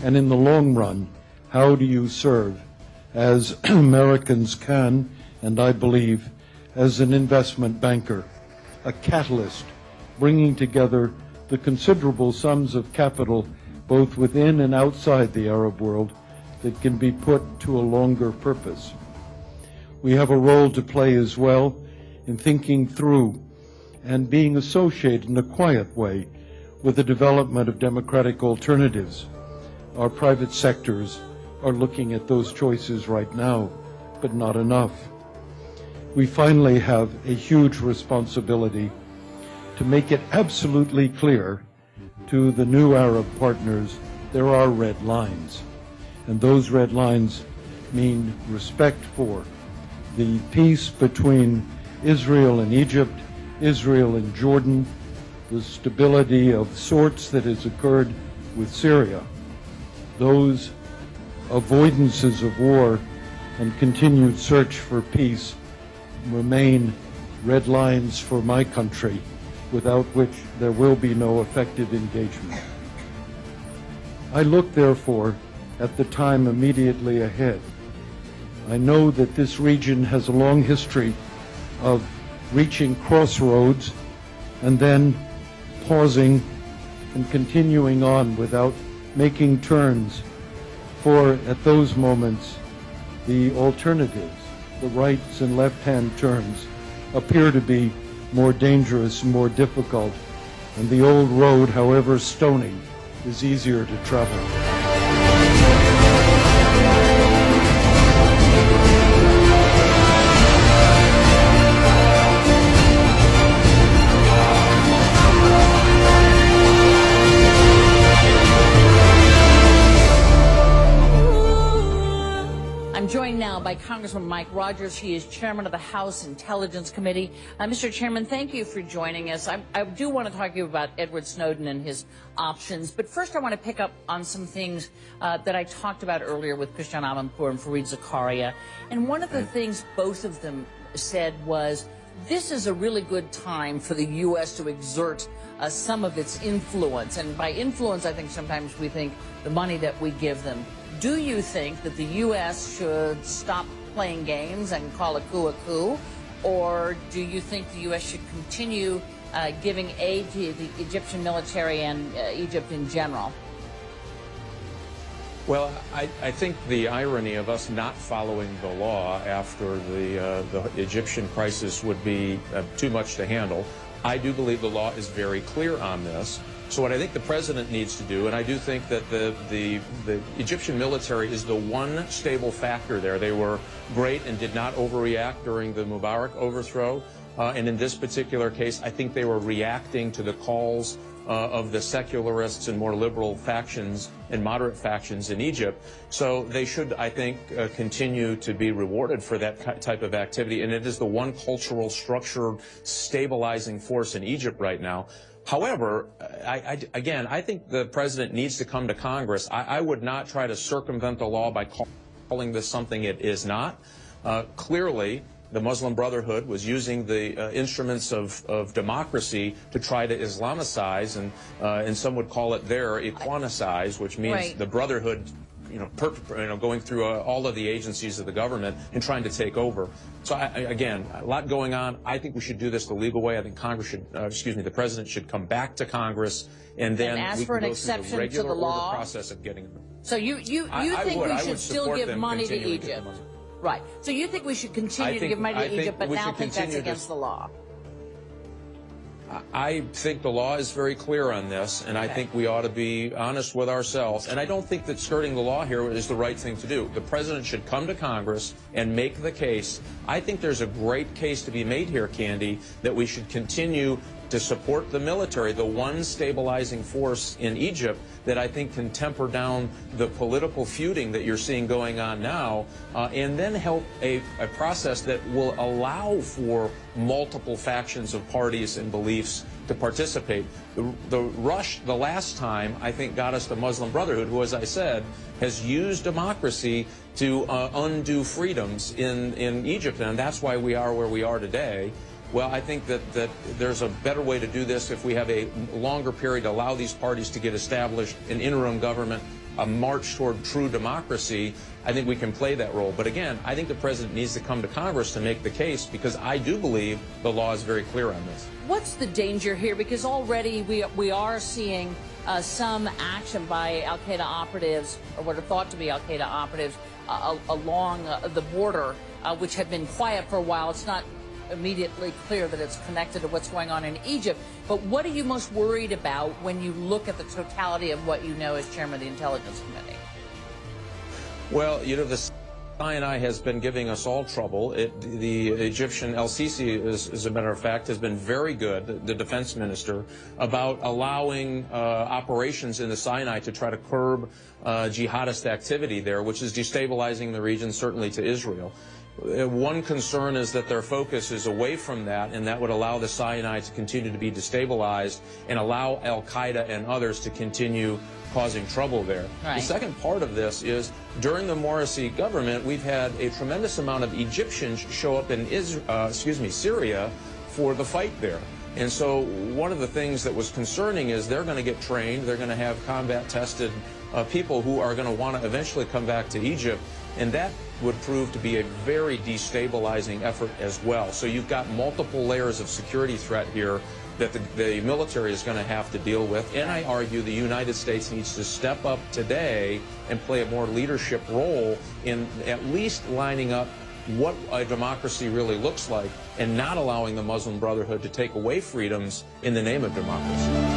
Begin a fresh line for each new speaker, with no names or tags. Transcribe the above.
And in the long run, how do you serve as Americans can, and I believe as an investment banker, a catalyst bringing together the considerable sums of capital both within and outside the Arab world that can be put to a longer purpose. We have a role to play as well in thinking through and being associated in a quiet way with the development of democratic alternatives. Our private sectors are looking at those choices right now, but not enough. We finally have a huge responsibility to make it absolutely clear to the new Arab partners there are red lines. And those red lines mean respect for the peace between Israel and Egypt, Israel and Jordan, the stability of sorts that has occurred with Syria, those avoidances of war and continued search for peace remain red lines for my country, without which there will be no effective engagement. I look, therefore, at the time immediately ahead. I know that this region has a long history of reaching crossroads and then pausing and continuing on without making turns, for at those moments the alternatives, the rights and left-hand turns, appear to be more dangerous and more difficult, and the old road, however stony, is easier to travel.
I'm joined now by Congressman Mike Rogers. He is chairman of the House Intelligence Committee. Mr. Chairman, thank you for joining us. I do want to talk to you about Edward Snowden and his options, but first I want to pick up on some things that I talked about earlier with Christian Amanpour and Fareed Zakaria. And one of the things both of them said was, this is a really good time for the U.S. to exert some of its influence. And by influence, I think sometimes we think the money that we give them. Do you think that the U.S. should stop playing games and call a coup, or do you think the U.S. should continue giving aid to the Egyptian military and Egypt in general?
Well, I think the irony of us not following the law after the Egyptian crisis would be too much to handle. I do believe the law is very clear on this. So what I think the president needs to do, and I do think that the Egyptian military is the one stable factor there. They were great and did not overreact during the Mubarak overthrow. And in this particular case, I think they were reacting to the calls of the secularists and more liberal factions and moderate factions in Egypt. So they should, I think, continue to be rewarded for that type of activity. And it is the one cultural structure stabilizing force in Egypt right now. However, again, I think the president needs to come to Congress. I would not try to circumvent the law by calling this something it is not. Clearly, the Muslim Brotherhood was using the instruments of democracy to try to Islamicize, and some would call it there equanicize, which means the Brotherhood, going through all of the agencies of the government and trying to take over. So again, a lot going on. I think we should do this the legal way. I think Congress should, the president should come back to Congress and then
ask for an exception to the law
process of getting them.
So you think we should still give money to Egypt? Right. So you think we should continue to give money to Egypt, but now think that's against the law?
I think the law is very clear on this, and I think we ought to be honest with ourselves. And I don't think that skirting the law here is the right thing to do. The president should come to Congress and make the case. I think there's a great case to be made here, Candy, that we should continue to support the military, the one stabilizing force in Egypt that I think can temper down the political feuding that you're seeing going on now, and then help a process that will allow for multiple factions of parties and beliefs to participate. The rush the last time, I think, got us the Muslim Brotherhood, who, as I said, has used democracy to undo freedoms in Egypt, and that's why we are where we are today. Well, I think that there's a better way to do this if we have a longer period to allow these parties to get established, an interim government, a march toward true democracy, I think we can play that role. But again, I think the president needs to come to Congress to make the case, because I do believe the law is very clear on this.
What's the danger here? Because already we are seeing some action by al-Qaeda operatives, or what are thought to be al-Qaeda operatives, along the border, which had been quiet for a while. It's not immediately clear that it's connected to what's going on in Egypt. But what are you most worried about when you look at the totality of what you know as chairman of the Intelligence Committee?
Well, you know, the Sinai has been giving us all trouble. The Egyptian el-Sisi, as a matter of fact, has been very good, the defense minister, about allowing operations in the Sinai to try to curb jihadist activity there, which is destabilizing the region, certainly to Israel. One concern is that their focus is away from that, and that would allow the Sinai to continue to be destabilized and allow al-Qaeda and others to continue causing trouble there.
Right.
The second part of this is, during the Morsi government, we've had a tremendous amount of Egyptians show up in Syria for the fight there. And so one of the things that was concerning is they're going to get trained, they're going to have combat-tested people who are going to want to eventually come back to Egypt, and that would prove to be a very destabilizing effort as well. So you've got multiple layers of security threat here that the military is going to have to deal with. And I argue the United States needs to step up today and play a more leadership role in at least lining up what a democracy really looks like and not allowing the Muslim Brotherhood to take away freedoms in the name of democracy.